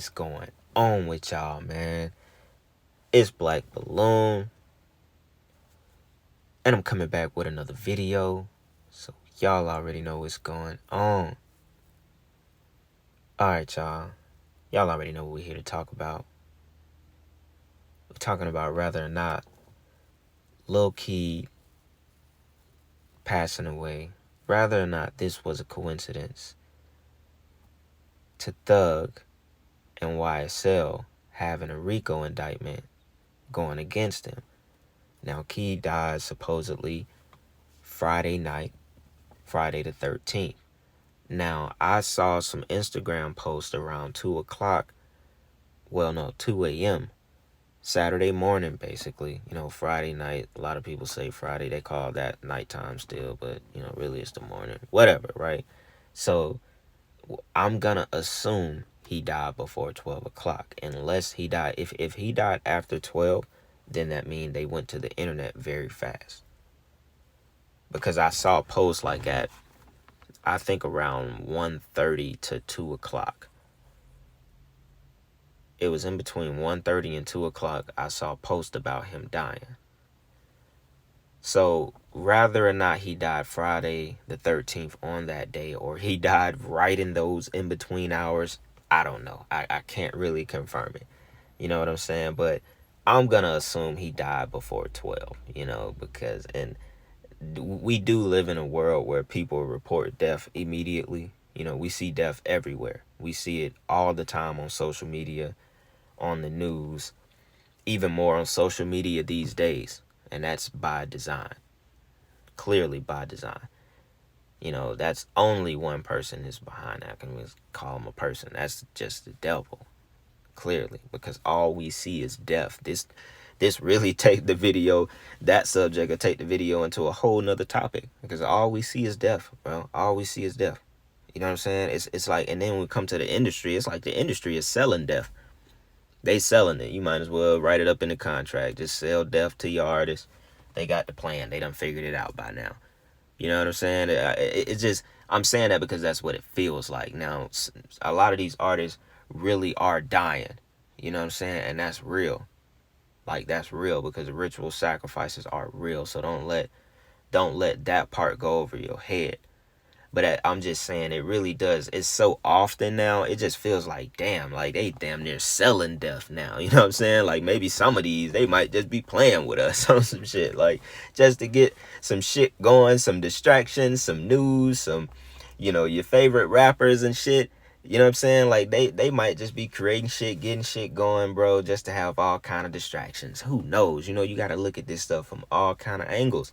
is going on with y'all, man? It's Black Balloon, and I'm coming back with another video, so y'all already know what's going on. Alright, y'all already know what we're here to talk about. We're talking about whether or not Lil Keed passing away, whether or not this was a coincidence to Thug and YSL having a RICO indictment going against him. Now, Keed died supposedly Friday night, Friday the 13th. Now, I saw some Instagram posts around 2 o'clock, 2 a.m., Saturday morning, basically. Friday night, a lot of people say Friday, they call that nighttime still, but, really it's the morning, whatever, right? So, I'm gonna assume he died before 12 o'clock, unless he died, if he died after 12, then that means they went to the internet very fast. Because I saw posts like at, I think around 1:30 to 2 o'clock. It was in between 1:30 and 2 o'clock, I saw a post about him dying. So, whether or not he died Friday the 13th on that day, or he died right in those in-between hours, I don't know. I can't really confirm it. You know what I'm saying? But I'm going to assume he died before 12, because, and we do live in a world where people report death immediately. We see death everywhere. We see it all the time on social media, on the news, even more on social media these days. And that's by design. Clearly by design. That's only one person is behind that. I can call him a person. That's just the devil. Clearly. Because all we see is death. This really take the video, that subject will take the video into a whole nother topic. Because all we see is death, bro. All we see is death. You know what I'm saying? It's like, and then when we come to the industry, it's like the industry is selling death. They selling it. You might as well write it up in the contract. Just sell death to your artist. They got the plan. They done figured it out by now. You know what I'm saying? It's just, I'm saying that because that's what it feels like. Now, a lot of these artists really are dying. You know what I'm saying? And that's real. Like, that's real, because the ritual sacrifices are real. So don't let that part go over your head. But I'm just saying, it really does. It's so often now, it just feels like, damn, like they damn near selling death now. You know what I'm saying? Like, maybe some of these, they might just be playing with us on some shit. Like, just to get some shit going, some distractions, some news, some, your favorite rappers and shit. You know what I'm saying? Like, they might just be creating shit, getting shit going, bro, just to have all kind of distractions. Who knows? You got to look at this stuff from all kind of angles.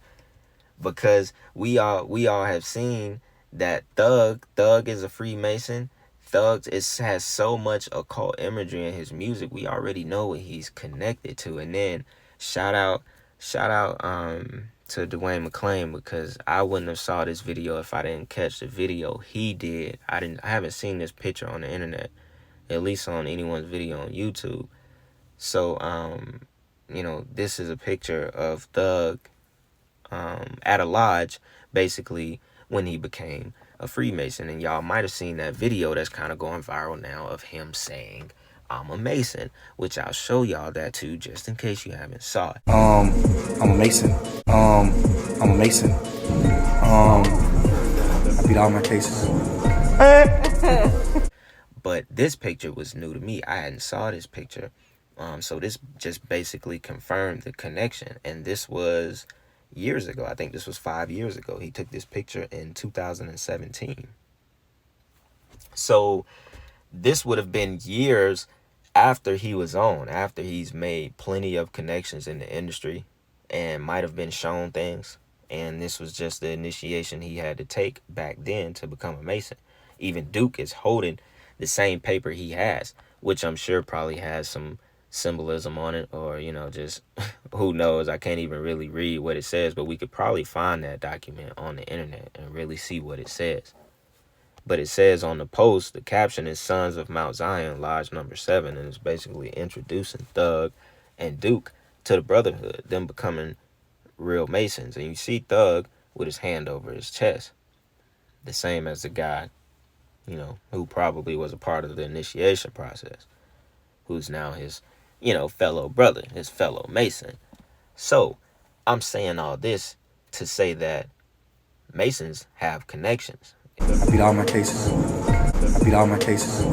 Because we all have seen that Thug is a Freemason. Thug has so much occult imagery in his music. We already know what he's connected to. And then shout out to Dwayne McClain, because I wouldn't have saw this video if I didn't catch the video he did. I haven't seen this picture on the internet, at least on anyone's video on YouTube. So this is a picture of Thug at a lodge, basically, when he became a Freemason. And y'all might have seen that video that's kind of going viral now of him saying, "I'm a Mason," which I'll show y'all that too, just in case you haven't saw it. I'm a Mason. I'm a Mason. I beat all my cases. But this picture was new to me. I hadn't saw this picture. So this just basically confirmed the connection. And this was years ago. I think this was 5 years ago. He took this picture in 2017. So this would have been years after he was on, after he's made plenty of connections in the industry and might have been shown things. And this was just the initiation he had to take back then to become a Mason. Even Duke is holding the same paper he has, which I'm sure probably has some symbolism on it, or just who knows. I can't even really read what it says, but we could probably find that document on the internet and really see what it says. But it says on the post, the caption is "Sons of Mount Zion, Lodge number 7, and it's basically introducing Thug and Duke to the brotherhood, them becoming real Masons. And you see Thug with his hand over his chest, the same as the guy who probably was a part of the initiation process. who's now his, fellow brother, his fellow Mason. So I'm saying all this to say that Masons have connections. I beat all my cases. I beat all my cases.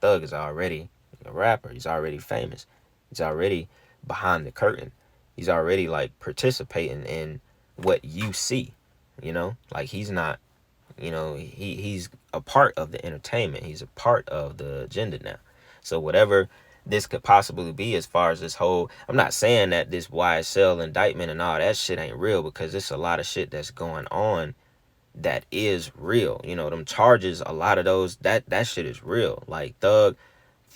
Thug is already a rapper. He's already famous. He's already behind the curtain. He's already like participating in what you see. Like he's not. He's a part of the entertainment. He's a part of the agenda now. So whatever this could possibly be as far as this whole, I'm not saying that this YSL indictment and all that shit ain't real, because there's a lot of shit that's going on that is real. Them charges, a lot of those, that shit is real. Like Thug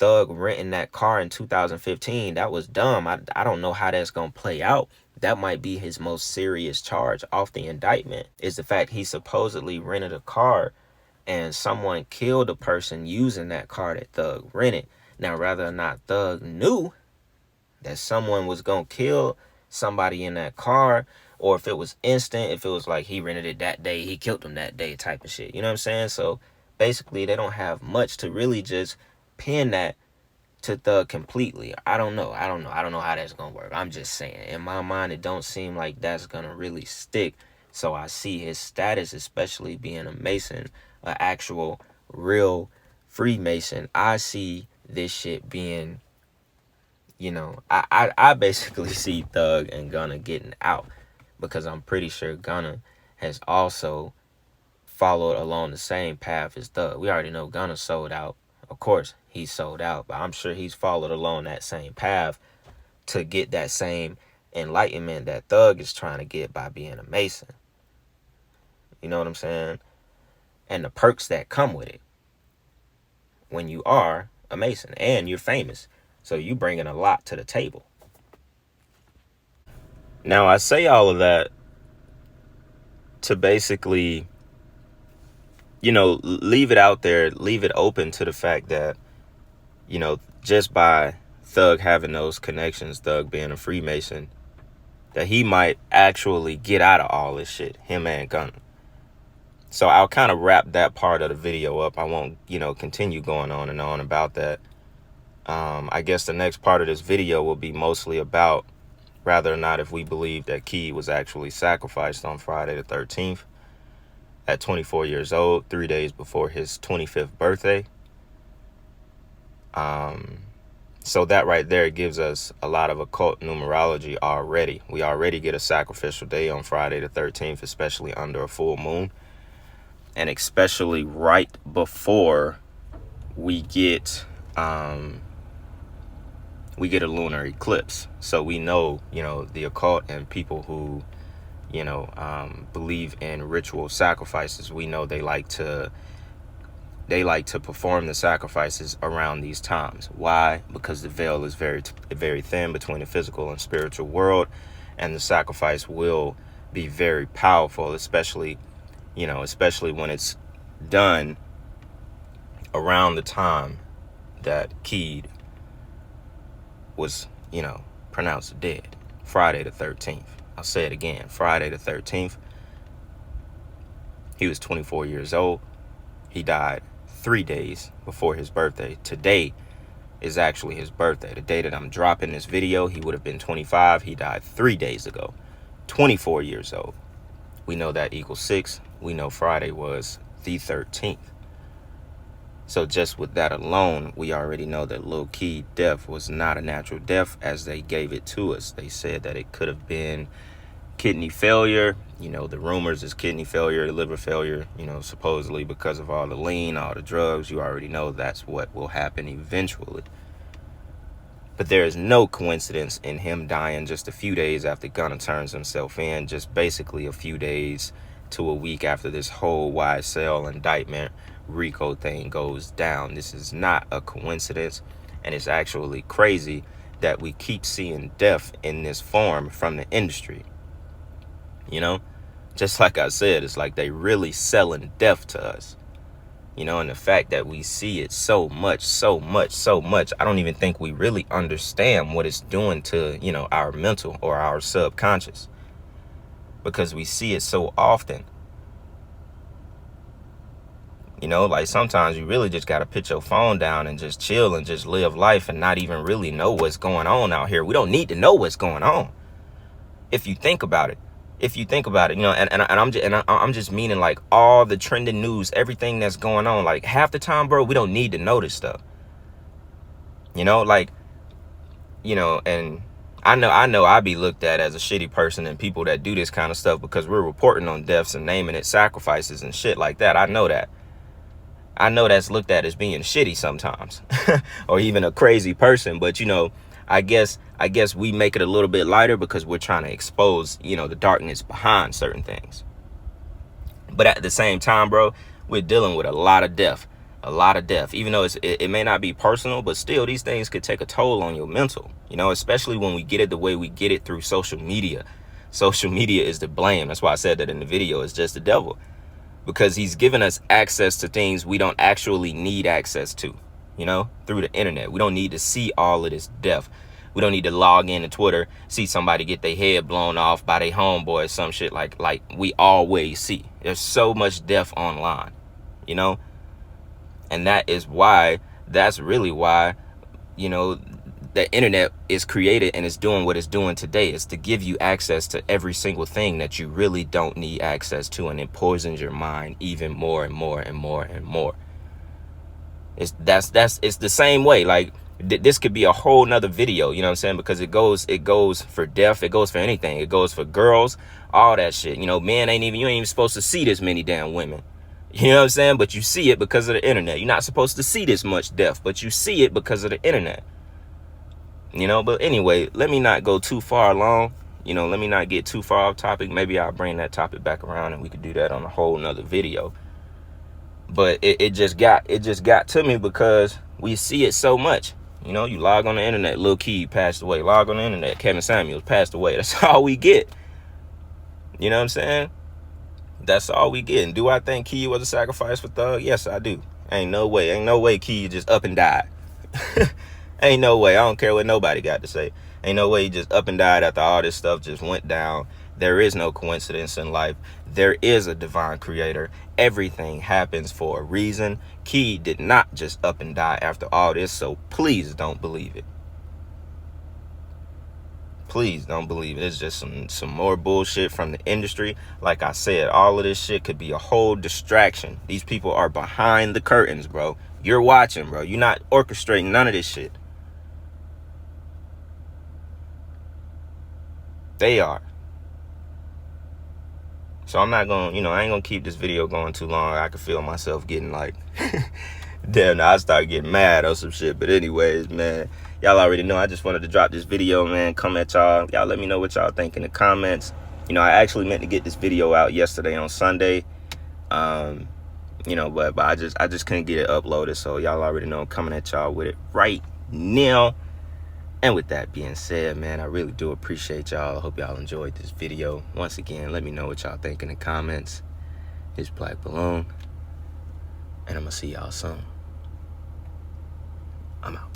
renting that car in 2015, that was dumb. I don't know how that's gonna play out. That might be his most serious charge off the indictment, is the fact he supposedly rented a car and someone killed a person using that car that Thug rented. Now, whether or not Thug knew that someone was gonna kill somebody in that car, or if it was instant, if it was like he rented it that day, he killed him that day type of shit. You know what I'm saying? So basically they don't have much to really just pin that to Thug completely. I don't know how that's gonna work. I'm just saying, in my mind, it don't seem like that's gonna really stick. So I see his status, especially being a Mason, an actual real Freemason, I see this shit being, I basically see Thug and Gunna getting out, because I'm pretty sure Gunna has also followed along the same path as Thug. We already know Gunna sold out. Of course, he's sold out, but I'm sure he's followed along that same path to get that same enlightenment that Thug is trying to get by being a Mason. You know what I'm saying? And the perks that come with it when you are a Mason and you're famous. So you bringing a lot to the table. Now, I say all of that to basically, leave it out there, leave it open to the fact that, just by Thug having those connections, Thug being a Freemason, that he might actually get out of all this shit, him and Gunna. So I'll kind of wrap that part of the video up. I won't, continue going on and on about that. I guess the next part of this video will be mostly about whether or not if we believe that Keed was actually sacrificed on Friday the 13th at 24 years old, 3 days before his 25th birthday. So that right there gives us a lot of occult numerology already. We already get a sacrificial day on Friday the 13th, especially under a full moon. And especially right before we get a lunar eclipse. So we know, the occult and people who, believe in ritual sacrifices, we know they like to perform the sacrifices around these times. Why? Because the veil is very, very thin between the physical and spiritual world, and the sacrifice will be very powerful, especially when it's done around the time that Keed was, pronounced dead. Friday the 13th. I'll say it again. Friday the 13th. He was 24 years old. He died 3 days before his birthday. Today is actually his birthday. The day that I'm dropping this video, he would have been 25. He died 3 days ago. 24 years old. We know that equals 6. We know Friday was the 13th. So just with that alone, we already know that Lil Keed death was not a natural death as they gave it to us. They said that it could have been kidney failure. The rumors is kidney failure, liver failure, supposedly because of all the lean, all the drugs. You already know that's what will happen eventually. But there is no coincidence in him dying just a few days after Gunna turns himself in, just basically a few days to a week after this whole YSL indictment RICO thing goes down. This is not a coincidence, and it's actually crazy that we keep seeing death in this form from the industry. Just like I said, it's like they really selling death to us. And the fact that we see it so much, I don't even think we really understand what it's doing to, our mental or our subconscious, because we see it so often. You know, like sometimes you really just gotta put your phone down and just chill and just live life and not even really know what's going on out here. We don't need to know what's going on. If you think about it, you know, I'm just meaning like all the trending news, everything that's going on. Like half the time, bro, we don't need to know this stuff. You know, like, you know, and I know I be looked at as a shitty person and people that do this kind of stuff because we're reporting on deaths and naming it sacrifices and shit like that. I know that's looked at as being shitty sometimes or even a crazy person. But, you know, I guess we make it a little bit lighter because we're trying to expose, you know, the darkness behind certain things. But at the same time, bro, we're dealing with a lot of death, even though it may not be personal, but still these things could take a toll on your mental, you know, especially when we get it the way we get it through social media. Social media is to blame. That's why I said that in the video. It's just the devil, because he's given us access to things we don't actually need access to, you know, through the internet. We don't need to see all of this death. We don't need to log into Twitter, see somebody get their head blown off by their homeboy or some shit like we always see. There's so much death online, you know? And that's really why, you know, the internet is created and is doing what it's doing today. Is to give you access to every single thing that you really don't need access to, and it poisons your mind even more and more and more and more. It's the same way. Like this could be a whole nother video, you know what I'm saying? Because it goes for death, it goes for anything, it goes for girls, all that shit. You know, men you ain't even supposed to see this many damn women. You know what I'm saying? But you see it because of the internet. You're not supposed to see this much death, but you see it because of the internet. You know, but anyway, let me not go too far along. You know, let me not get too far off topic. Maybe I'll bring that topic back around and we could do that on a whole nother video. But it just got to me because we see it so much. You know, you log on the internet, Lil Keed passed away. Log on the internet, Kevin Samuels passed away. That's all we get. You know what I'm saying? That's all we get. And do I think Keed was a sacrifice for Thug? Yes, I do. Ain't no way Keed just up and died. Ain't no way. I don't care what nobody got to say. Ain't no way he just up and died after all this stuff just went down. There is no coincidence in life. There is a divine creator. Everything happens for a reason. Keed did not just up and die after all this, so please don't believe it. Please don't believe it. It's just some more bullshit from the industry. Like I said, all of this shit could be a whole distraction. These people are behind the curtains, bro. You're watching, bro. You're not orchestrating none of this shit. They are. So I'm not going to, you know, I ain't going to keep this video going too long. I can feel myself getting like, damn, I start getting mad or some shit. But anyways, man, y'all already know I just wanted to drop this video, man. Come at y'all. Y'all let me know what y'all think in the comments. You know, I actually meant to get this video out yesterday on Sunday. You know, but I just couldn't get it uploaded. So y'all already know I'm coming at y'all with it right now. And with that being said, man, I really do appreciate y'all. I hope y'all enjoyed this video. Once again, let me know what y'all think in the comments. It's Black Balloon, and I'm gonna see y'all soon. I'm out.